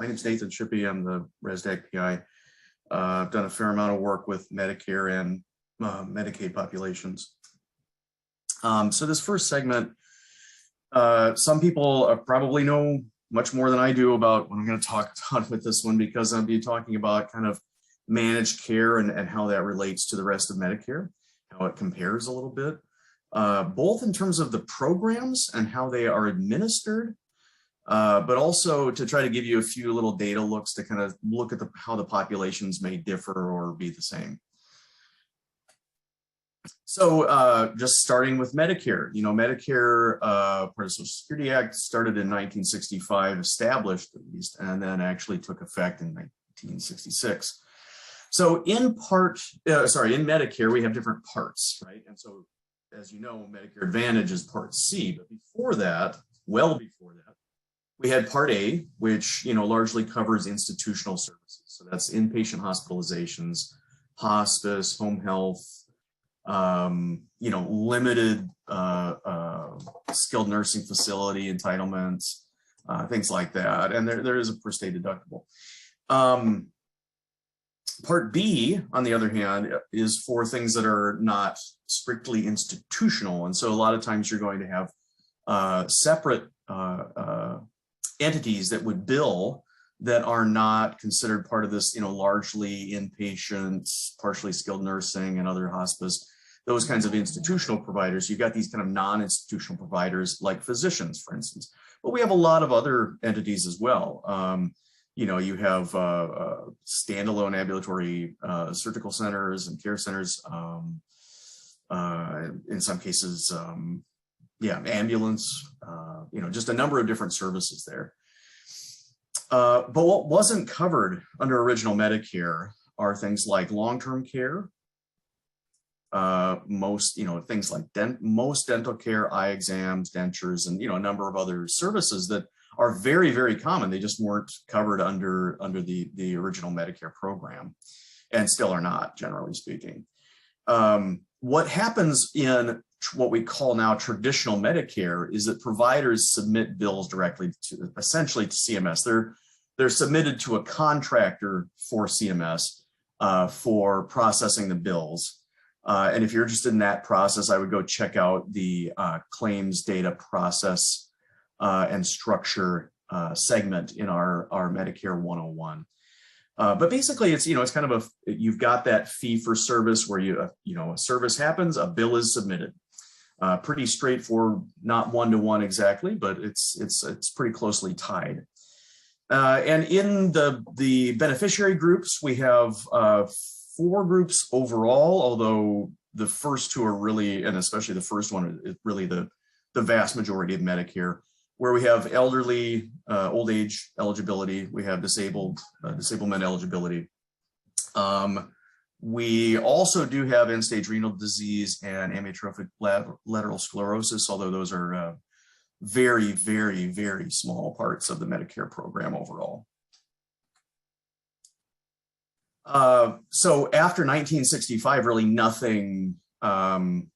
My name is Nathan Shippee. I'm the ResDAC PI. I've done a fair amount of work with Medicare and Medicaid populations. So this first segment, some people probably know much more than I do about what I'm going to talk about with this one, because I'll be talking about kind of managed care and how that relates to the rest of Medicare, how it compares a little bit, both in terms of the programs and how they are administered, but also to try to give you a few little data looks to kind of look at how the populations may differ or be the same. So just starting with Medicare, Medicare, part of the Social Security Act started in 1965, established at least, and then actually took effect in 1966. So in Medicare, we have different parts, right? And so, as you know, Medicare Advantage is Part C, but before that, well before that, we had Part A, which, largely covers institutional services. So that's inpatient hospitalizations, hospice, home health, limited skilled nursing facility entitlements, things like that. And there is a per state deductible. Part B, on the other hand, is for things that are not strictly institutional. And so a lot of times you're going to have separate entities that would bill that are not considered part of this, largely inpatient, partially skilled nursing and other hospice, those kinds of institutional providers. You've got these kind of non-institutional providers like physicians, for instance, but we have a lot of other entities as well. You have standalone ambulatory surgical centers and care centers, in some cases, ambulance, just a number of different services there. But what wasn't covered under original Medicare are things like long-term care, things like most dental care, eye exams, dentures, and a number of other services that are very, very common. They just weren't covered under the original Medicare program, and still are not, generally speaking. What happens in what we call now traditional Medicare is that providers submit bills directly to, essentially, to CMS. They're submitted to a contractor for CMS for processing the bills. And if you're interested in that process, I would go check out the claims data process and structure segment in our Medicare 101. But basically, it's kind of you've got that fee for service where a service happens, a bill is submitted. Pretty straightforward, not one-to-one exactly, but it's pretty closely tied. And in the beneficiary groups, we have 4 groups overall, although the first 2 are really, and especially the first one, is really the vast majority of Medicare, where we have elderly, old age eligibility, we have disablement eligibility. We also do have end-stage renal disease and amyotrophic lateral sclerosis, although those are very, very, very small parts of the Medicare program overall. So after 1965, really nothing added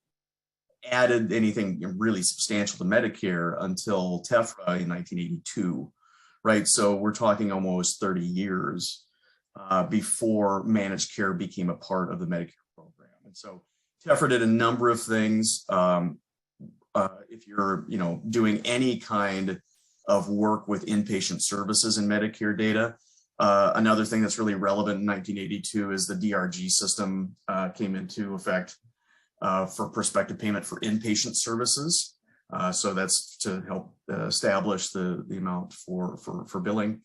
anything really substantial to Medicare until Tephra in 1982, right? So we're talking almost 30 years before managed care became a part of the Medicare program. And so Tephra did a number of things. If you're doing any kind of work with inpatient services in Medicare data, another thing that's really relevant in 1982 is the DRG system came into effect for prospective payment for inpatient services. So that's to help establish the amount for billing,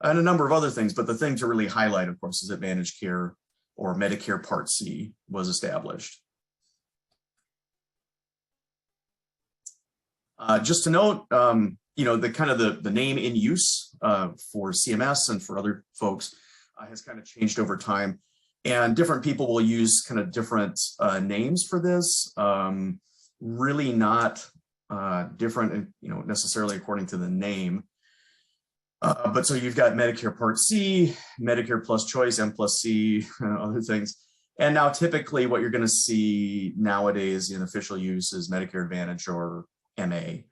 and a number of other things. But the thing to really highlight, of course, is that managed care, or Medicare Part C, was established. Just to note, the name in use for CMS and for other folks has kind of changed over time, and different people will use kind of different names for this. Really not different, necessarily according to the name. But so you've got Medicare Part C, Medicare Plus Choice, M plus C, other things. And now typically what you're going to see nowadays in official use is Medicare Advantage or MA.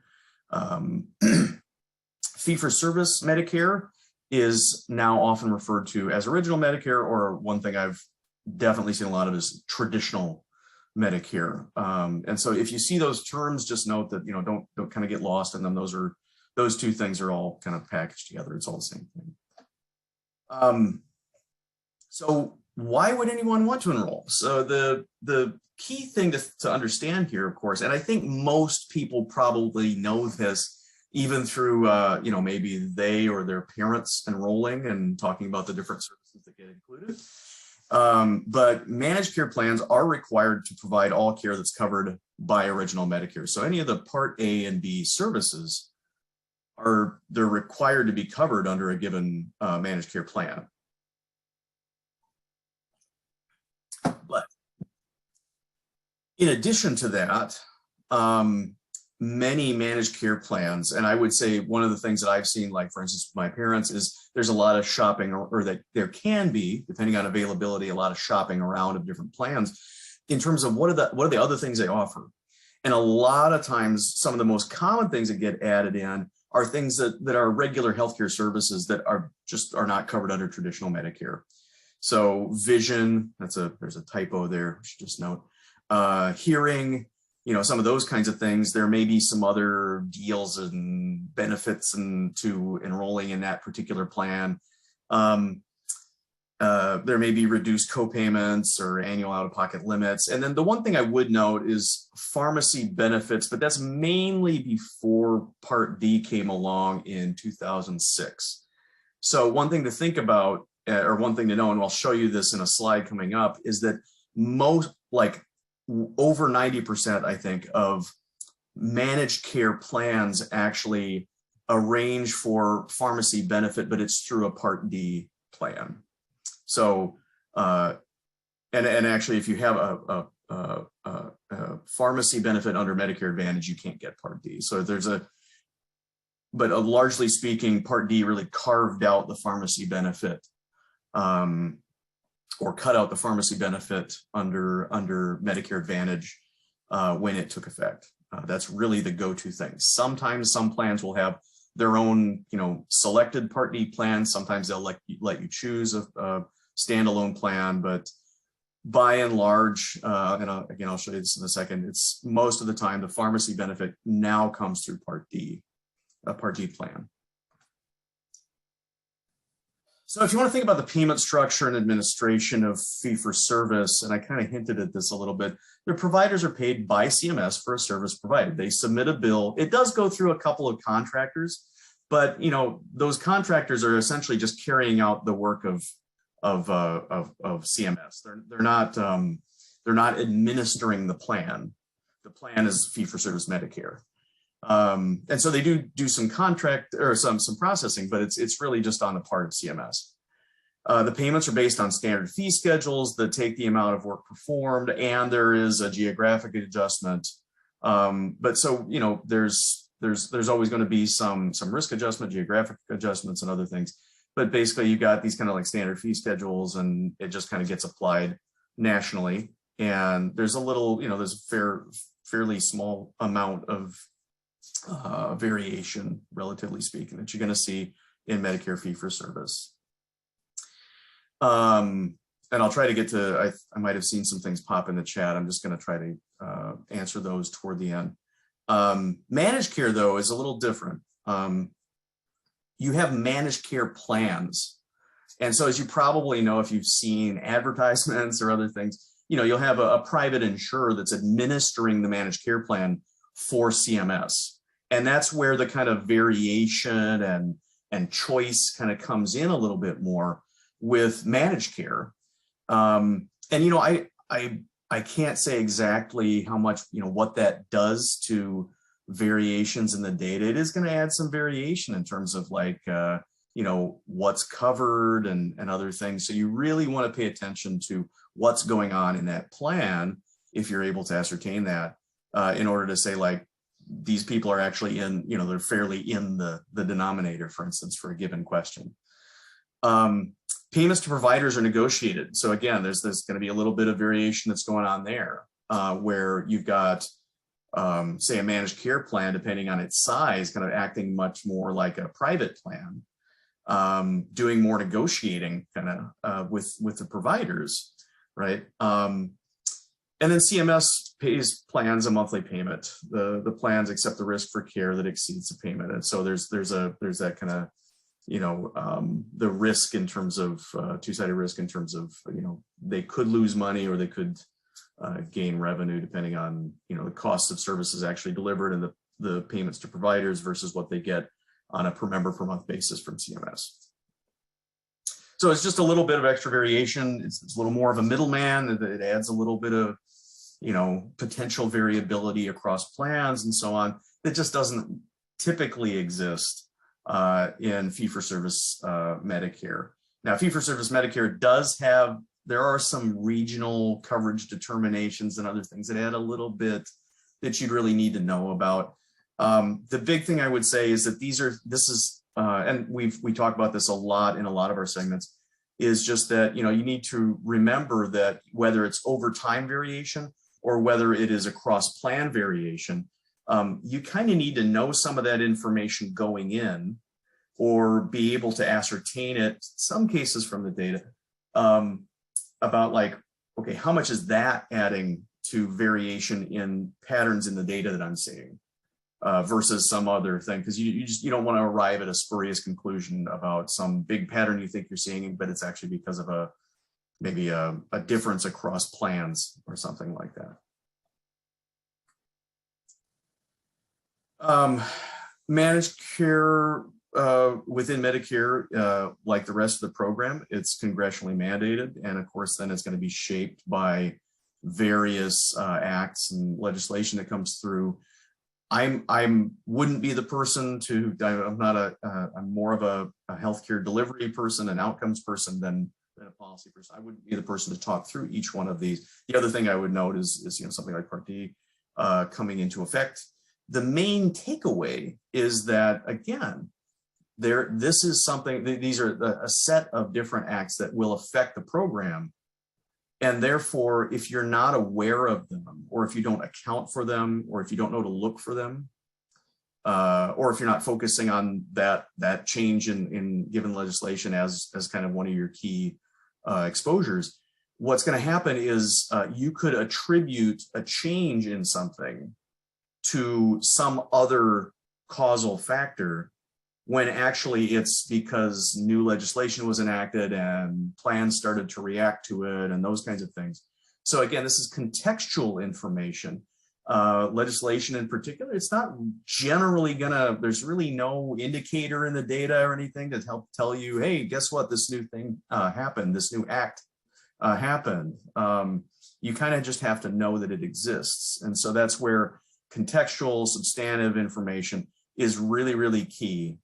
Fee-for-service Medicare is now often referred to as original Medicare, or one thing I've definitely seen a lot of is traditional Medicare. And so if you see those terms, just note that, you know, don't kind of get lost in them. Those two things are all kind of packaged together. It's all the same thing. So why would anyone want to enroll? So the key thing to understand here, of course, and I think most people probably know this, even through, you know, maybe they or their parents enrolling and talking about the different services that get included. But managed care plans are required to provide all care that's covered by original Medicare. So any of the Part A and B services they're required to be covered under a given managed care plan. But in addition to that, many managed care plans, and I would say one of the things that I've seen, like for instance, my parents, is there's a lot of shopping, or that there can be, depending on availability, a lot of shopping around of different plans in terms of what are the other things they offer. And a lot of times, some of the most common things that get added in are things that are regular healthcare services that are not covered under traditional Medicare. So vision, there's a typo there, I should just note. Hearing, you know, some of those kinds of things. There may be some other deals and benefits to enrolling in that particular plan. There may be reduced co-payments or annual out-of-pocket limits. And then the one thing I would note is pharmacy benefits, but that's mainly before Part D came along in 2006. So one thing to think about, or one thing to know, and I'll show you this in a slide coming up, is that over 90%, I think, of managed care plans actually arrange for pharmacy benefit, but it's through a Part D plan. So, and actually, if you have a pharmacy benefit under Medicare Advantage, you can't get Part D. So but largely speaking, Part D really carved out the pharmacy benefit, or cut out the pharmacy benefit under Medicare Advantage when it took effect. That's really the go-to thing. Sometimes some plans will have their own, you know, selected Part D plan. Sometimes they'll let you choose a standalone plan, but by and large, and again, I'll show you this in a second, it's most of the time the pharmacy benefit now comes through Part D, a Part D plan. So if you want to think about the payment structure and administration of fee-for-service, and I kind of hinted at this a little bit, their providers are paid by CMS for a service provided. They submit a bill. It does go through a couple of contractors, but you know, those contractors are essentially just carrying out the work of CMS. They're not administering the plan. The plan is fee-for-service Medicare. And so they do some contract or some processing, but it's really just on the part of CMS. The payments are based on standard fee schedules that take the amount of work performed, and there is a geographic adjustment. But so, you know, there's always going to be some risk adjustment, geographic adjustments, and other things. But basically, you got these kind of like standard fee schedules, and it just kind of gets applied nationally. And there's a little, you know, there's a fairly small amount of variation, relatively speaking, that you're going to see in Medicare fee-for-service. And I'll try to get to, I might have seen some things pop in the chat. I'm just going to try to answer those toward the end. Managed care, though, is a little different. You have managed care plans. And so as you probably know, if you've seen advertisements or other things, you know, you'll have a private insurer that's administering the managed care plan for CMS. And that's where the kind of variation and choice kind of comes in a little bit more with managed care. And, you know, I can't say exactly how much, you know, what that does to variations in the data. It is going to add some variation in terms of like, you know, what's covered and other things. So you really want to pay attention to what's going on in that plan if you're able to ascertain that in order to say, like, these people are actually in, you know, they're fairly in the denominator, for instance, for a given question. Payments to providers are negotiated. So again, there's going to be a little bit of variation that's going on there, where you've got, say, a managed care plan, depending on its size, kind of acting much more like a private plan. doing more negotiating kind of with the providers, right? And then CMS pays plans a monthly payment. The plans accept the risk for care that exceeds the payment, and so there's that kind of, you know, the risk in terms of two-sided risk in terms of, you know, they could lose money or they could gain revenue depending on, you know, the cost of services actually delivered and the payments to providers versus what they get on a per member per month basis from CMS. So it's just a little bit of extra variation. It's a little more of a middleman. It adds a little bit of, you know, potential variability across plans and so on. That just doesn't typically exist in fee-for-service Medicare. Now, fee-for-service Medicare does have, there are some regional coverage determinations and other things that add a little bit that you'd really need to know about. The big thing I would say is that and we talk about this a lot in a lot of our segments, is just that, you know, you need to remember that whether it's over time variation or whether it is across plan variation, you kind of need to know some of that information going in or be able to ascertain it, some cases from the data, about like, okay, how much is that adding to variation in patterns in the data that I'm seeing versus some other thing? Because you don't want to arrive at a spurious conclusion about some big pattern you think you're seeing, but it's actually because of maybe a difference across plans or something like that. Managed care within Medicare, like the rest of the program, it's congressionally mandated, and of course then it's going to be shaped by various acts and legislation that comes through. I wouldn't be the person to, I'm more of a healthcare delivery person, an outcomes person than a policy person. I wouldn't be the person to talk through each one of these. The other thing I would note is you know, something like Part D coming into effect. The main takeaway is that, again, this is something, these are a set of different acts that will affect the program. And therefore, if you're not aware of them, or if you don't account for them, or if you don't know to look for them, or if you're not focusing on that change in given legislation as kind of one of your key exposures, what's going to happen is you could attribute a change in something to some other causal factor when actually it's because new legislation was enacted and plans started to react to it and those kinds of things. So again, this is contextual information. Legislation in particular, it's not generally there's really no indicator in the data or anything to help tell you, hey, guess what, this new thing happened, this new act happened. You kind of just have to know that it exists. And so that's where contextual, substantive information is really, really key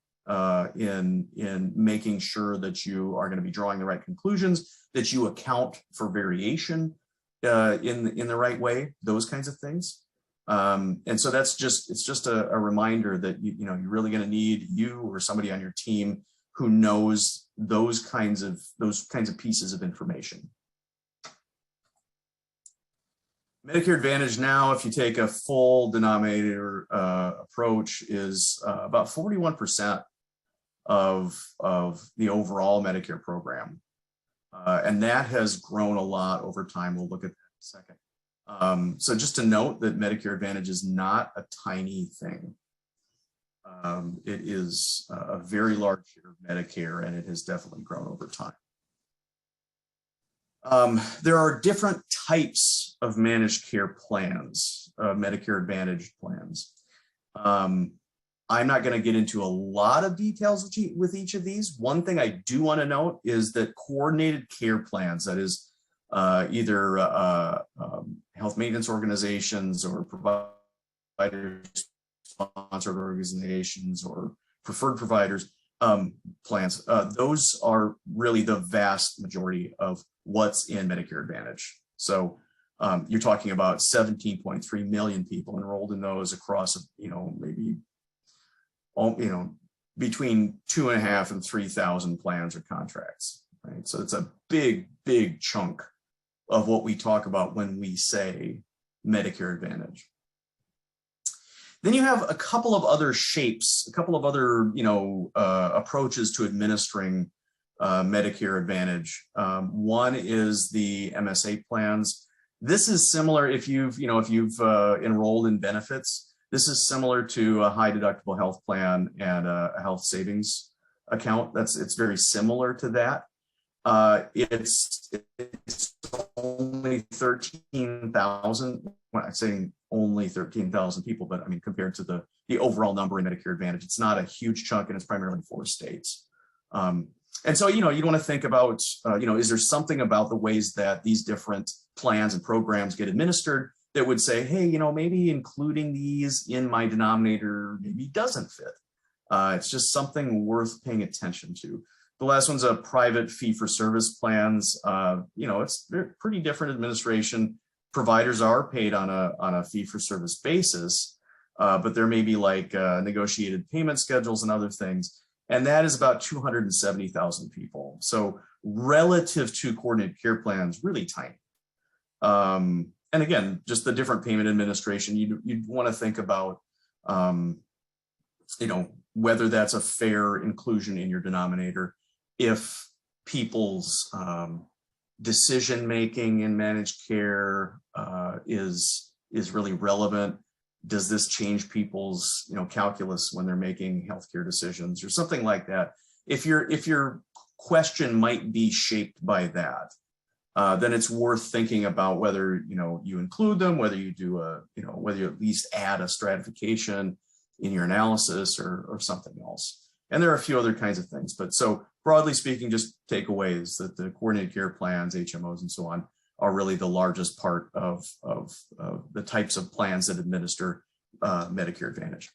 in making sure that you are going to be drawing the right conclusions, that you account for variation in the right way, those kinds of things. And so it's just a reminder that you're really going to need you or somebody on your team who knows those kinds of pieces of information. Medicare Advantage now, if you take a full denominator approach, is about 41% of the overall Medicare program. And that has grown a lot over time. We'll look at that in a second. So just to note that Medicare Advantage is not a tiny thing. It is a very large share of Medicare, and it has definitely grown over time. There are different types of managed care plans, Medicare Advantage plans. I'm not going to get into a lot of details with each of these. One thing I do want to note is that coordinated care plans, that is either health maintenance organizations or provider-sponsored organizations or preferred providers plans, those are really the vast majority of what's in Medicare Advantage. So you're talking about 17.3 million people enrolled in those across, maybe between 2,500 and 3,000 plans or contracts, right? So it's a big, big chunk of what we talk about when we say Medicare Advantage. Then you have a couple of other shapes, a couple of other, approaches to administering Medicare Advantage. One is the MSA plans. This is similar if you've enrolled in benefits. This is similar to a high deductible health plan and a health savings account. It's very similar to that. It's only 13,000. When I'm saying only 13,000 people, but I mean compared to the overall number in Medicare Advantage, it's not a huge chunk, and it's primarily 4 states. And so, you'd want to think about, is there something about the ways that these different plans and programs get administered that would say, hey, maybe including these in my denominator maybe doesn't fit. It's just something worth paying attention to. The last one's a private fee-for-service plans. It's pretty different administration. Providers are paid on a fee-for-service basis, but there may be like negotiated payment schedules and other things. And that is about 270,000 people. So relative to coordinated care plans, really tiny. And again, just the different payment administration, you'd want to think about, whether that's a fair inclusion in your denominator. If people's decision-making in managed care is really relevant. Does this change people's calculus when they're making healthcare decisions or something like that? If your question might be shaped by that, then it's worth thinking about whether you include them, whether you do whether you at least add a stratification in your analysis or something else. And there are a few other kinds of things, but so broadly speaking, just takeaways that the coordinated care plans, HMOs, and so on are really the largest part of the types of plans that administer Medicare Advantage.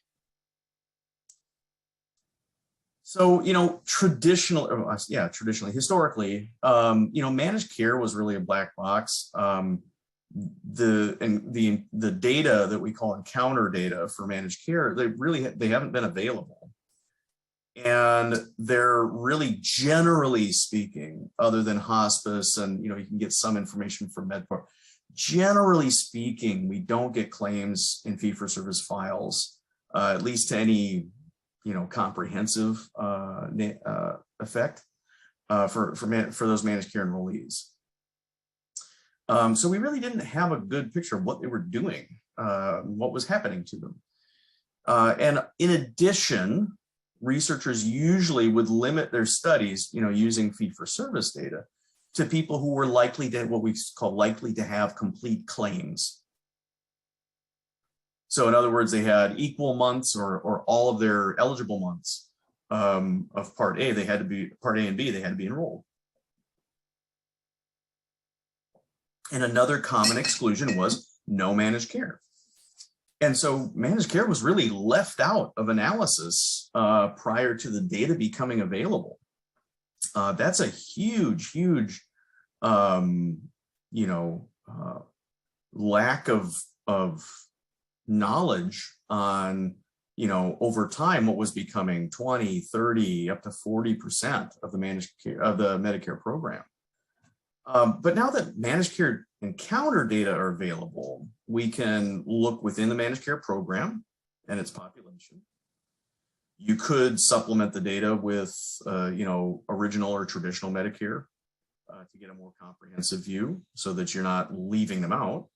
So, traditionally, historically, managed care was really a black box. The data that we call encounter data for managed care, they haven't been available. And they're really, generally speaking, other than hospice, and you can get some information from MedPort. Generally speaking, we don't get claims in fee-for-service files, at least to any comprehensive effect for those managed care enrollees. So we really didn't have a good picture of what they were doing, what was happening to them. And in addition, researchers usually would limit their studies, using fee-for-service data to people who were likely to, what we call likely to have complete claims. So in other words, they had equal months or all of their eligible months of Part A, Part A and B, they had to be enrolled. And another common exclusion was no managed care. And so managed care was really left out of analysis prior to the data becoming available. That's a huge lack of knowledge on, over time, what was becoming 20, 30, up to 40% of the managed care of the Medicare program. But now that managed care encounter data are available, we can look within the managed care program and its population. You could supplement the data with, original or traditional Medicare to get a more comprehensive view so that you're not leaving them out.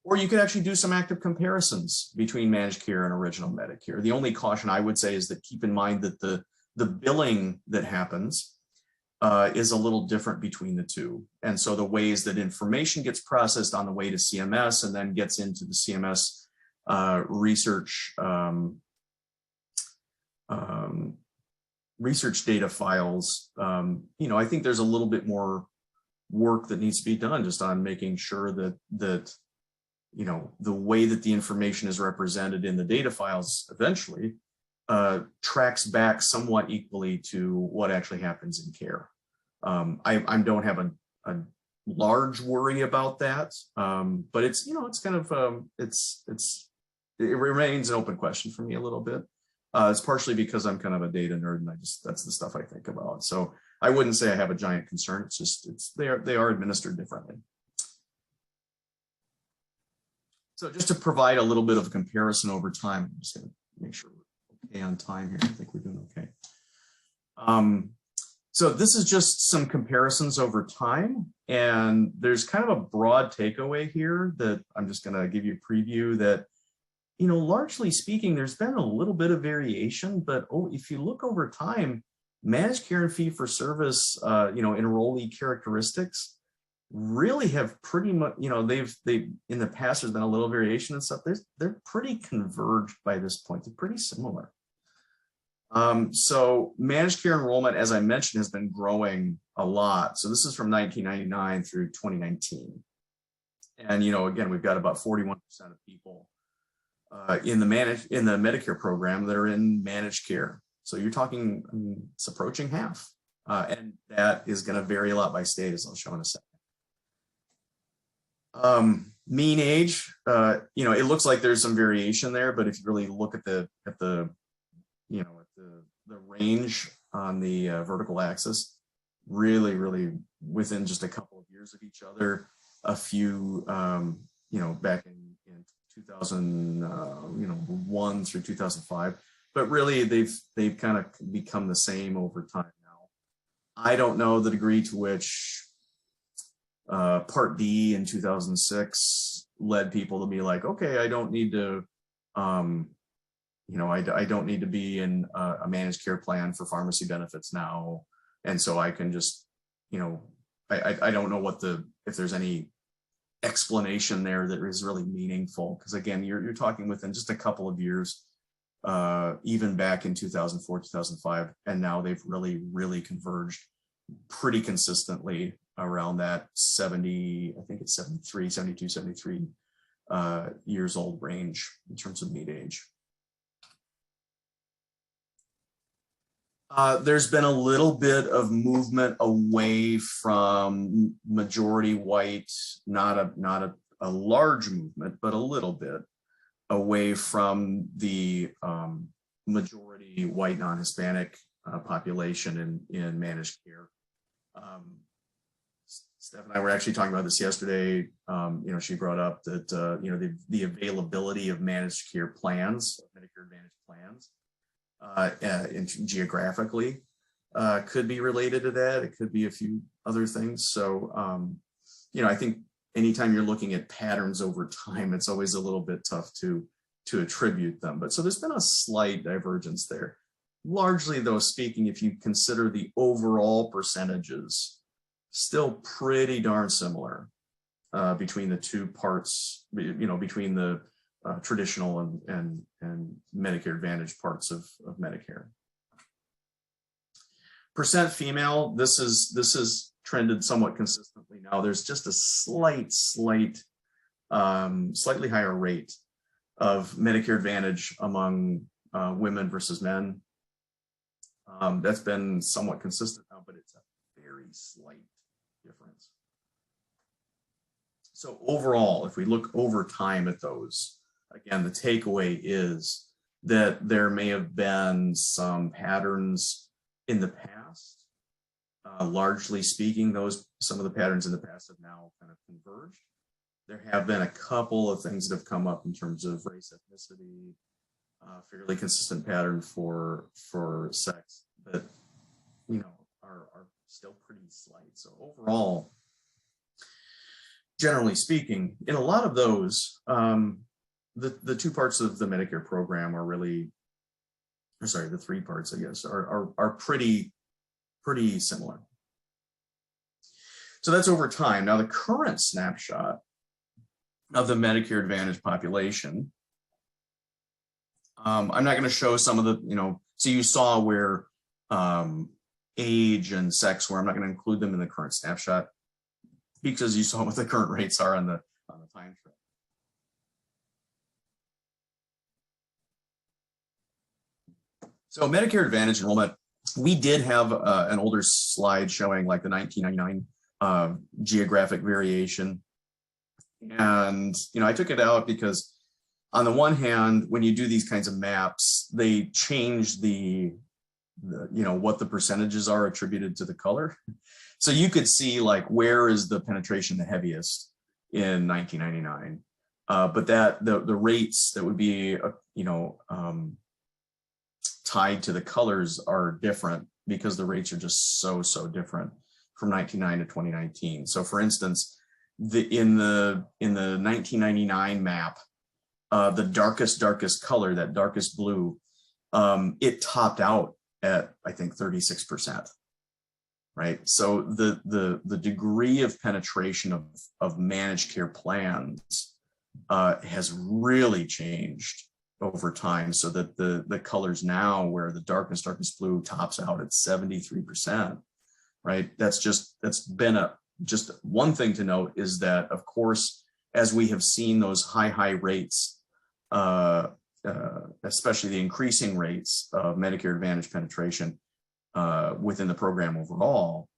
Or you could actually do some active comparisons between managed care and original Medicare. The only caution I would say is that keep in mind that the billing that happens is a little different between the two. And so the ways that information gets processed on the way to CMS and then gets into the CMS research data files, I think there's a little bit more work that needs to be done just on making sure that the way that the information is represented in the data files eventually tracks back somewhat equally to what actually happens in care. I don't have a large worry about that, but it's kind of it remains an open question for me a little bit. It's partially because I'm kind of a data nerd and that's the stuff I think about. So I wouldn't say I have a giant concern. It's just they are administered differently. So just to provide a little bit of a comparison over time, I'm just going to make sure we're okay on time here. I think we're doing okay. So this is just some comparisons over time, and there's kind of a broad takeaway here that I'm just going to give you a preview that, you know, largely speaking, there's been a little bit of variation, but if you look over time, managed care and fee for service, you know, enrollee characteristics really have pretty much, you know, they've in the past there's been a little variation and stuff. They're pretty converged by this point. They're pretty similar. So managed care enrollment, as I mentioned, has been growing a lot. So this is from 1999 through 2019. And, you know, again, we've got about 41% of people in the Medicare program that are in managed care. So you're talking, I mean, it's approaching half. And that is going to vary a lot by state, as I'll show in a second. Mean age, you know, it looks like there's some variation there, but if you really look at the you know, the range on the vertical axis, really within just a couple of years of each other. A few, you know, back in 2001 through 2005, but really they've kind of become the same over time now. I don't know the degree to which Part D in 2006 led people to be like, okay, I don't need to. You know, I don't need to be in a managed care plan for pharmacy benefits now. And so I can just, you know, I don't know if there's any explanation there that is really meaningful. Because again, you're talking within just a couple of years, even back in 2004, 2005, and now they've really converged pretty consistently around that 70, I think it's 73, 72, 73 years old range in terms of mean age. There's been a little bit of movement away from majority white, not a large movement, but a little bit away from the majority white non-Hispanic population in managed care. Steph and I were actually talking about this yesterday. You know, she brought up that you know, the availability of managed care plans, Medicare Advantage plans, geographically could be related to that. It could be a few other things. So, you know, I think anytime you're looking at patterns over time, it's always a little bit tough to attribute them. But so there's been a slight divergence there. Largely, though, speaking, if you consider the overall percentages, still pretty darn similar between the two parts, you know, between the traditional and Medicare Advantage parts of Medicare. Percent female, this is trended somewhat consistently now. There's just a slightly higher rate of Medicare Advantage among women versus men. That's been somewhat consistent now, but it's a very slight difference. So overall, if we look over time at those, again, the takeaway is that there may have been some patterns in the past. Largely speaking, some of the patterns in the past have now kind of converged. There have been a couple of things that have come up in terms of race, ethnicity, fairly consistent pattern for sex, but you know, are still pretty slight. So overall, generally speaking, in a lot of those, the two parts of the Medicare program are really, or sorry, the three parts, I guess, are pretty similar. So that's over time. Now, the current snapshot of the Medicare Advantage population, I'm not going to show some of the, you know, so you saw where age and sex were. I'm not going to include them in the current snapshot because you saw what the current rates are on the time trend. So Medicare Advantage enrollment, we did have an older slide showing like the 1999 geographic variation. And, you know, I took it out because on the one hand, when you do these kinds of maps, they change the you know, what the percentages are attributed to the color. So you could see like, where is the penetration the heaviest in 1999? But that the rates that would be, tied to the colors are different because the rates are just so different from 1999 to 2019. So for instance, in the 1999 map, the darkest color, that darkest blue, it topped out at, I think, 36%. Right. So the degree of penetration of managed care plans has really changed over time, so that the colors now, where the darkest blue tops out at 73%, right? That's been just one thing to note, is that, of course, as we have seen those high rates, especially the increasing rates of Medicare Advantage penetration within the program overall,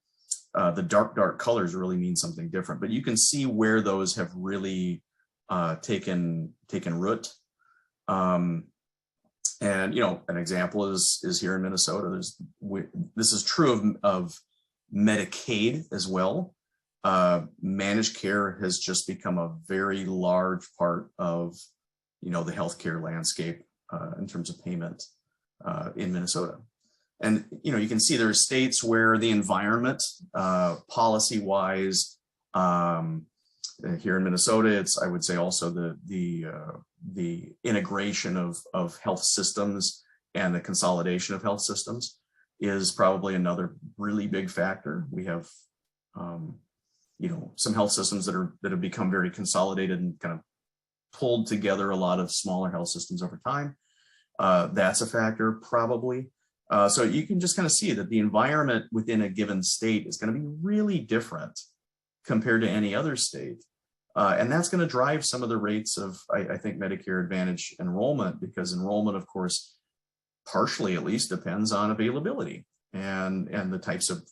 the dark colors really mean something different. But you can see where those have really taken root. And an example is here in Minnesota. This is true of Medicaid as well. Managed care has just become a very large part of the healthcare landscape in terms of payment in Minnesota. And you can see there are states where the environment, policy-wise, here in Minnesota, it's, I would say, also the integration of health systems and the consolidation of health systems is probably another really big factor. We have some health systems that have become very consolidated and kind of pulled together a lot of smaller health systems over time. That's a factor, probably. So you can just kind of see that the environment within a given state is going to be really different compared to any other state. And that's going to drive some of the rates of, I think, Medicare Advantage enrollment, because enrollment, of course, partially at least depends on availability and the types of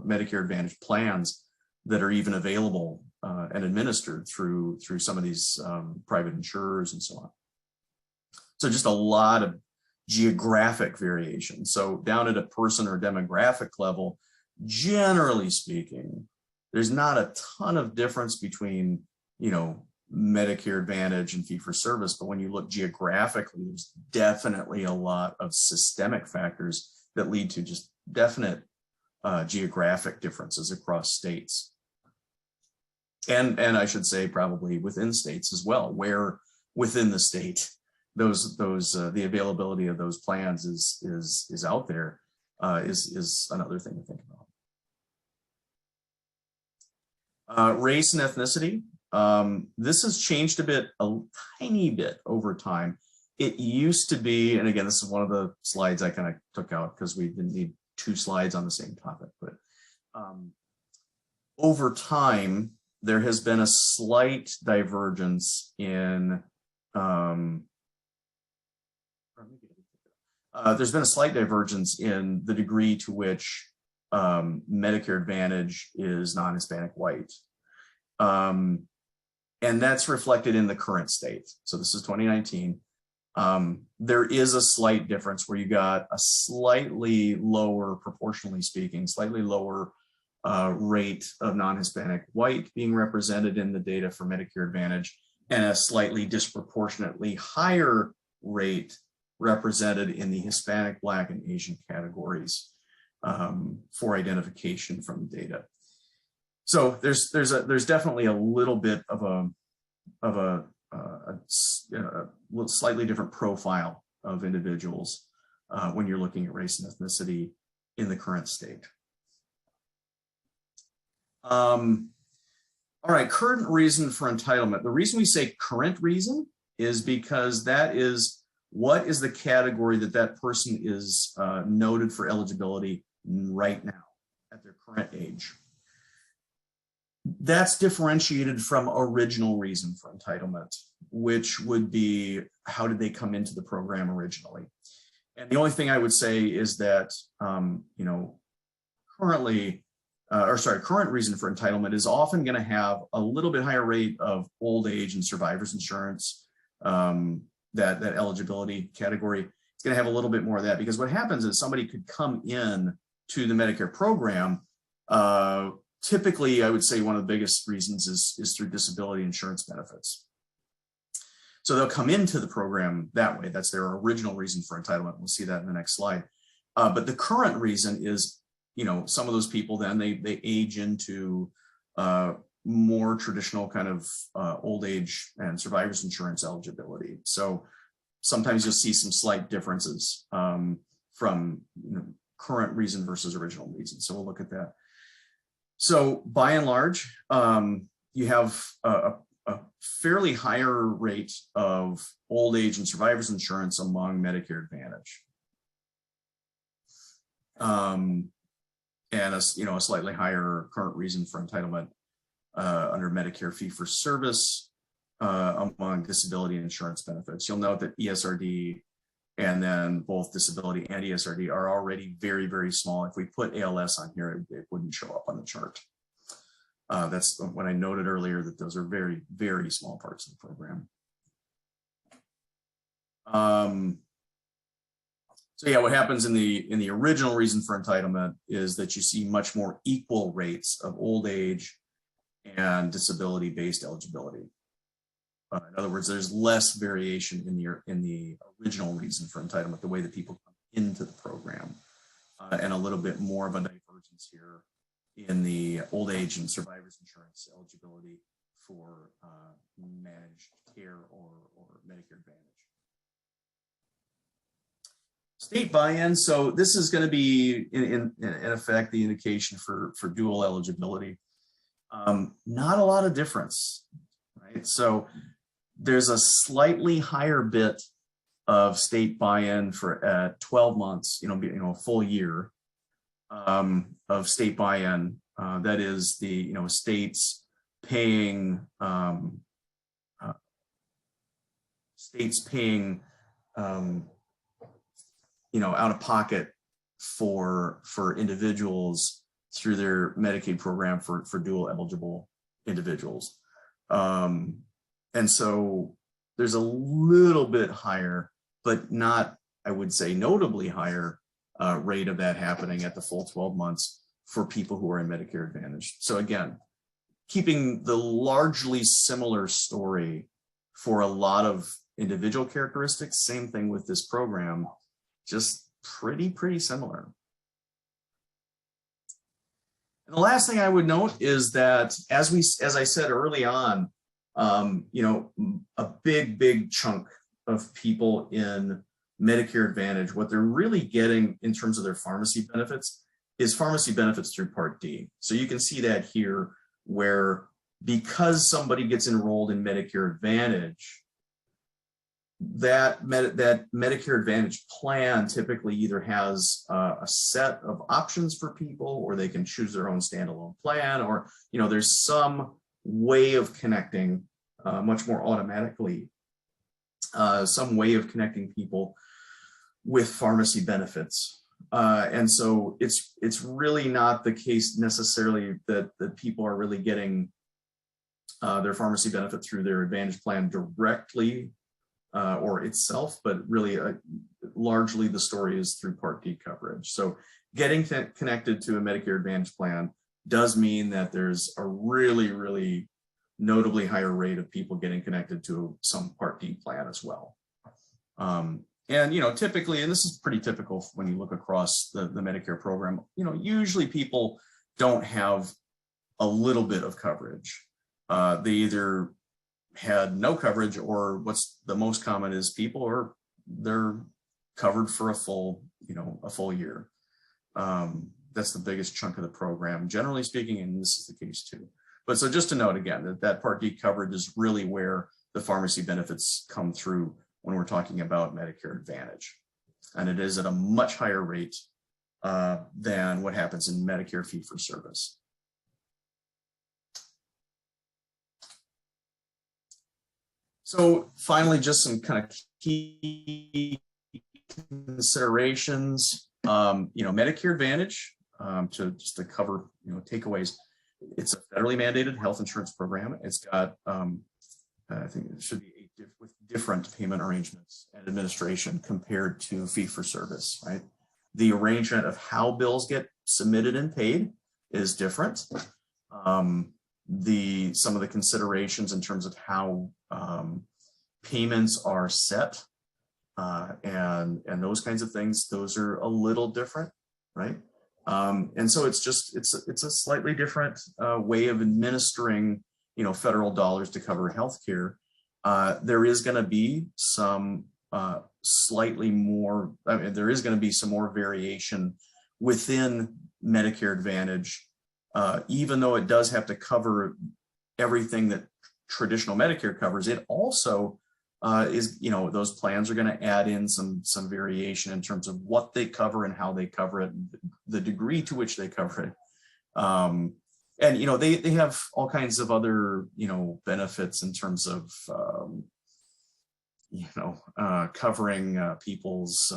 Medicare Advantage plans that are even available and administered through some of these private insurers and so on. So just a lot of geographic variation. So down at a person or demographic level, generally speaking, there's not a ton of difference between, Medicare Advantage and fee-for-service, but when you look geographically, there's definitely a lot of systemic factors that lead to just definite geographic differences across states. And I should say probably within states as well, where within the state the availability of those plans is out there is another thing to think about. Race and ethnicity. This has changed a tiny bit over time. It used to be, and again, this is one of the slides I kind of took out because we didn't need two slides on the same topic, but over time, there has been a slight divergence in there's been a slight divergence in the degree to which Medicare Advantage is non-Hispanic white. And that's reflected in the current state. So this is 2019. There is a slight difference where you got a slightly lower, proportionally speaking, slightly lower rate of non-Hispanic white being represented in the data for Medicare Advantage, and a slightly disproportionately higher rate represented in the Hispanic, Black, and Asian categories for identification from the data. So there's definitely a little bit of a slightly different profile of individuals when you're looking at race and ethnicity in the current state. All right, current reason for entitlement. The reason we say current reason is because that is what is the category that person is noted for eligibility right now at their current age. That's differentiated from original reason for entitlement, which would be how did they come into the program originally. And the only thing I would say is that, current reason for entitlement is often going to have a little bit higher rate of old age and survivor's insurance. That eligibility category is going to have a little bit more of that, because what happens is somebody could come in to the Medicare program. Typically, I would say one of the biggest reasons is through disability insurance benefits. So they'll come into the program that way. That's their original reason for entitlement. We'll see that in the next slide. But the current reason is, you know, some of those people then they age into more traditional kind of old age and survivors insurance eligibility. So sometimes you'll see some slight differences from, you know, current reason versus original reason. So we'll look at that. So by and large, you have a fairly higher rate of old age and survivors insurance among Medicare Advantage. And a slightly higher current reason for entitlement under Medicare fee-for-service among disability insurance benefits. You'll note that ESRD and then both disability and ESRD are already very, very small. If we put ALS on here, it wouldn't show up on the chart. That's when I noted earlier that those are very, very small parts of the program. So yeah, what happens in the original reason for entitlement is that you see much more equal rates of old age and disability-based eligibility. In other words, there's less variation in the original reason for entitlement, the way that people come into the program, and a little bit more of a divergence here in the old age and survivors insurance eligibility for managed care or Medicare Advantage. State buy-in, so this is going to be in effect the indication for dual eligibility. Not a lot of difference, right? So there's a slightly higher bit of state buy-in for 12 months, a full year of state buy-in. That is the states paying out of pocket for individuals through their Medicaid program for dual eligible individuals. And so there's a little bit higher, but not, I would say, notably higher rate of that happening at the full 12 months for people who are in Medicare Advantage. So again, keeping the largely similar story for a lot of individual characteristics, same thing with this program, just pretty similar. And the last thing I would note is that as I said early on, a big chunk of people in Medicare Advantage, what they're really getting in terms of their pharmacy benefits is pharmacy benefits through Part D. So you can see that here, where because somebody gets enrolled in Medicare Advantage, that Medicare Advantage plan typically either has a set of options for people, or they can choose their own standalone plan, or there's some way of connecting much more automatically, some way of connecting people with pharmacy benefits. And so it's really not the case necessarily that people are really getting their pharmacy benefit through their Advantage plan directly or itself, but really largely the story is through Part D coverage. So getting connected to a Medicare Advantage plan does mean that there's a really notably higher rate of people getting connected to some Part D plan as well. And typically, and this is pretty typical when you look across the Medicare program, usually people don't have a little bit of coverage. They either had no coverage, or what's the most common is they're covered for a full year. That's the biggest chunk of the program, generally speaking, and this is the case too. But so just to note again that Part D coverage is really where the pharmacy benefits come through when we're talking about Medicare Advantage. And it is at a much higher rate than what happens in Medicare fee-for-service. So finally, just some kind of key considerations. Medicare Advantage, to cover takeaways. It's a federally mandated health insurance program. It's got, I think it should be with different payment arrangements and administration compared to fee-for-service, right? The arrangement of how bills get submitted and paid is different. Some of the considerations in terms of how payments are set, and those kinds of things, those are a little different, right? And so it's a slightly different way of administering, federal dollars to cover healthcare. There is going to be some slightly more, there is going to be some more variation within Medicare Advantage, even though it does have to cover everything that traditional Medicare covers. It also is, those plans are going to add in some variation in terms of what they cover and how they cover it, the degree to which they cover it. And, they have all kinds of other, benefits in terms of, covering people's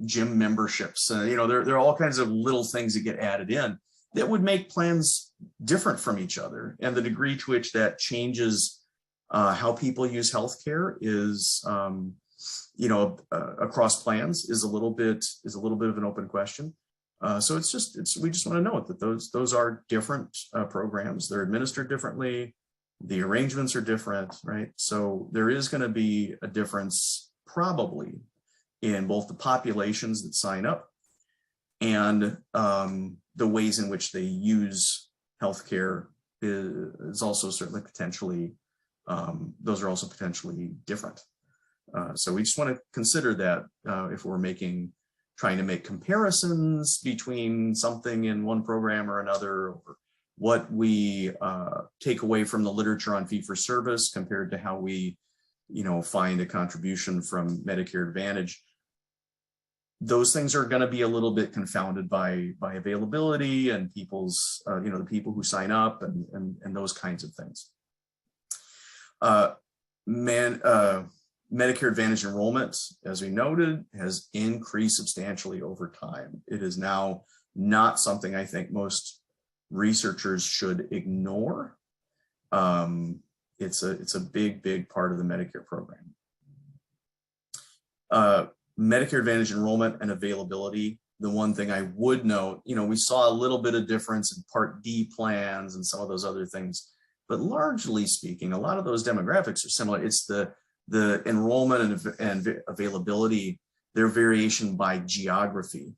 gym memberships. There are all kinds of little things that get added in that would make plans different from each other. And the degree to which that changes how people use healthcare is, across plans is a little bit of an open question. So we just want to note that those are different programs. They're administered differently. The arrangements are different, right? So there is going to be a difference probably in both the populations that sign up and the ways in which they use healthcare is also certainly potentially, those are also potentially different. So we just want to consider that if we're trying to make comparisons between something in one program or another, or what we take away from the literature on fee-for-service compared to how we, find a contribution from Medicare Advantage. Those things are going to be a little bit confounded by availability and people's, the people who sign up and those kinds of things. Medicare Advantage enrollment, as we noted, has increased substantially over time. It is now not something I think most researchers should ignore. It's a big part of the Medicare program. Medicare Advantage enrollment and availability. The one thing I would note, we saw a little bit of difference in Part D plans and some of those other things, but largely speaking, a lot of those demographics are similar. It's the enrollment and availability, their variation by geography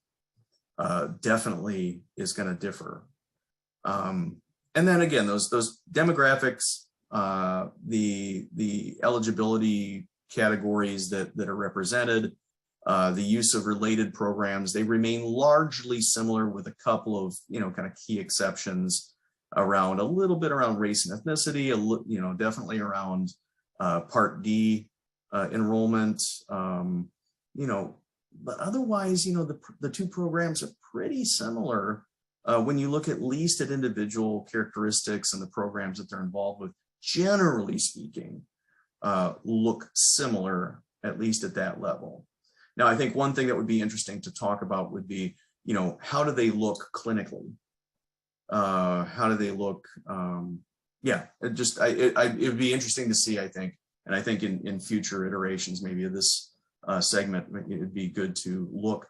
definitely is going to differ. And then again, those demographics, the eligibility categories that are represented, the use of related programs, they remain largely similar with a couple of, kind of key exceptions around a little bit around race and ethnicity, definitely around Part D enrollment, but otherwise, the two programs are pretty similar when you look at least at individual characteristics and the programs that they're involved with, generally speaking, look similar, at least at that level. Now, I think one thing that would be interesting to talk about would be, how do they look clinically? How do they look? It would be interesting to see, I think, and I think in future iterations, maybe of this segment, it would be good to look,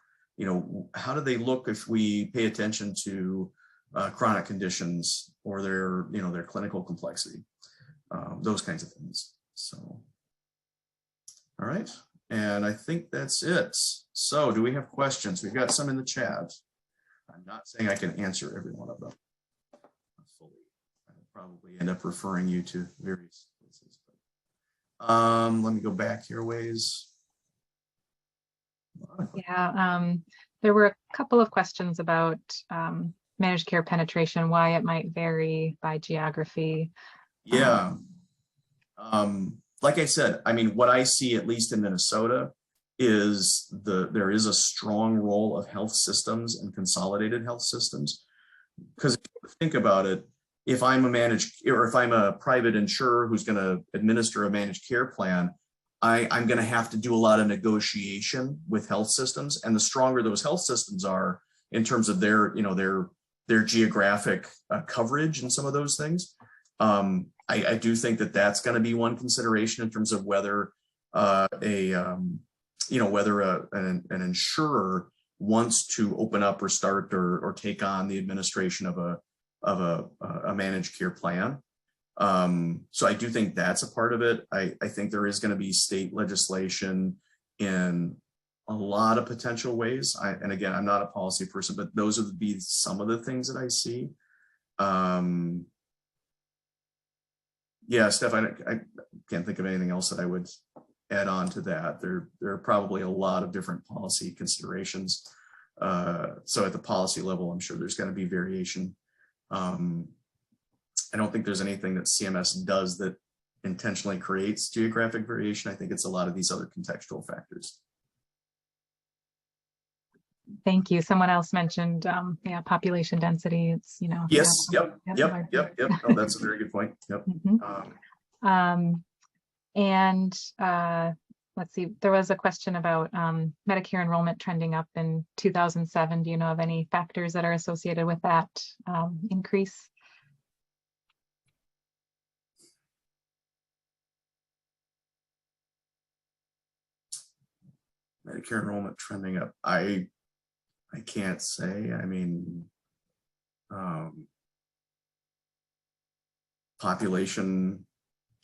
how do they look if we pay attention to chronic conditions or their clinical complexity, those kinds of things. So, all right. And I think that's it. So do we have questions? We've got some in the chat. I'm not saying I can answer every one of them fully. I'll probably end up referring you to various places. Let me go back here a ways. Yeah, there were a couple of questions about managed care penetration, why it might vary by geography. Yeah. Like I said, what I see, at least in Minnesota, is there is a strong role of health systems and consolidated health systems. Because if you think about it, if I'm a private insurer who's going to administer a managed care plan, I'm going to have to do a lot of negotiation with health systems, and the stronger those health systems are in terms of their geographic coverage and some of those things, I do think that that's going to be one consideration in terms of whether an insurer wants to open up or start or take on the administration of a managed care plan. So I do think that's a part of it. I think there is going to be state legislation in a lot of potential ways. And again, I'm not a policy person, but those would be some of the things that I see. Yeah, Steph, I can't think of anything else that I would add on to that. There are probably a lot of different policy considerations. So at the policy level, I'm sure there's going to be variation. I don't think there's anything that CMS does that intentionally creates geographic variation. I think it's a lot of these other contextual factors. Thank you. Someone else mentioned, yeah, population density. It's, you know. Yes. Yep. Oh, that's a very good point. Yep. Let's see, there was a question about Medicare enrollment trending up in 2007. Do you know of any factors that are associated with that increase? Medicare enrollment trending up. I can't say. I mean, population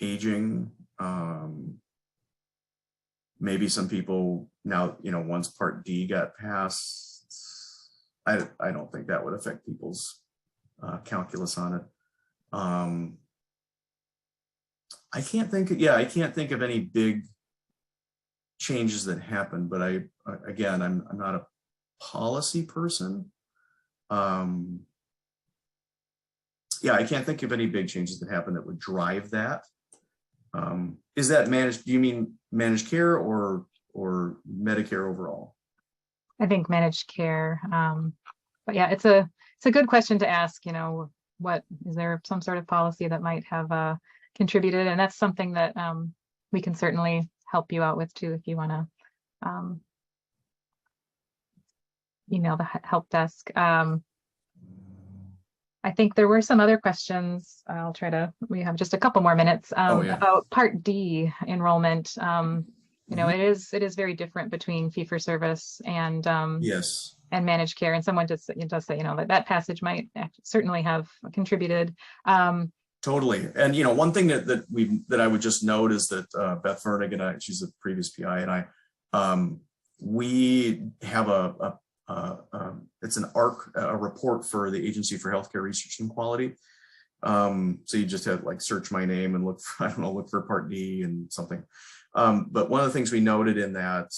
aging. Maybe some people now, you know, once Part D got passed, I don't think that would affect people's calculus on it. I can't think of any big changes that happened, but again, I'm not a policy person. Yeah, I can't think of any big changes that happened that would drive that. Is that managed? Do you mean managed care or Medicare overall? I think managed care. But yeah, it's a good question to ask. You know, what is there some sort of policy that might have contributed? And that's something that we can certainly help you out with too, if you want to email the help desk. I think there were some other questions. I'll try to, we have just a couple more minutes about Part D enrollment. You know, it is very different between fee for service and yes, and managed care. And someone does say, you know, that passage might certainly have contributed. Totally. And, you know, one thing that I would just note is that Beth Vernig and I, she's a previous PI, and we have it's an ARC, a report for the Agency for Healthcare Research and Quality. So you just have like search my name and look for, I don't know, look for Part D and something. But one of the things we noted in that,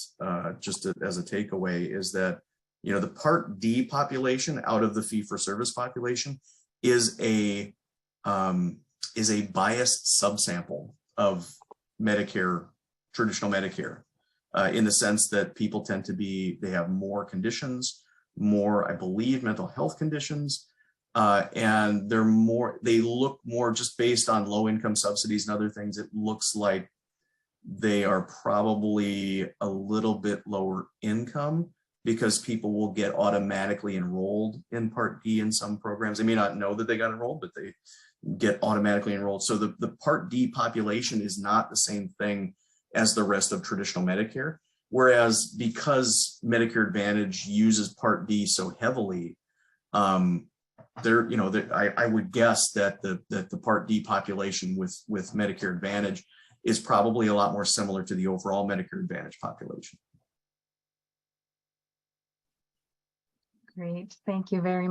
just as a takeaway, is that, you know, the Part D population out of the fee for service population is a biased subsample of Medicare, traditional Medicare, in the sense that people tend to they have more conditions, more, I believe, mental health conditions, and they look more, just based on low income subsidies and other things, it looks like they are probably a little bit lower income, because people will get automatically enrolled in Part D in some programs. They may not know that they got enrolled, but they get automatically enrolled. So the Part D population is not the same thing as the rest of traditional Medicare. Whereas because Medicare Advantage uses Part D so heavily, I would guess that the Part D population with Medicare Advantage is probably a lot more similar to the overall Medicare Advantage population. Great, thank you very much.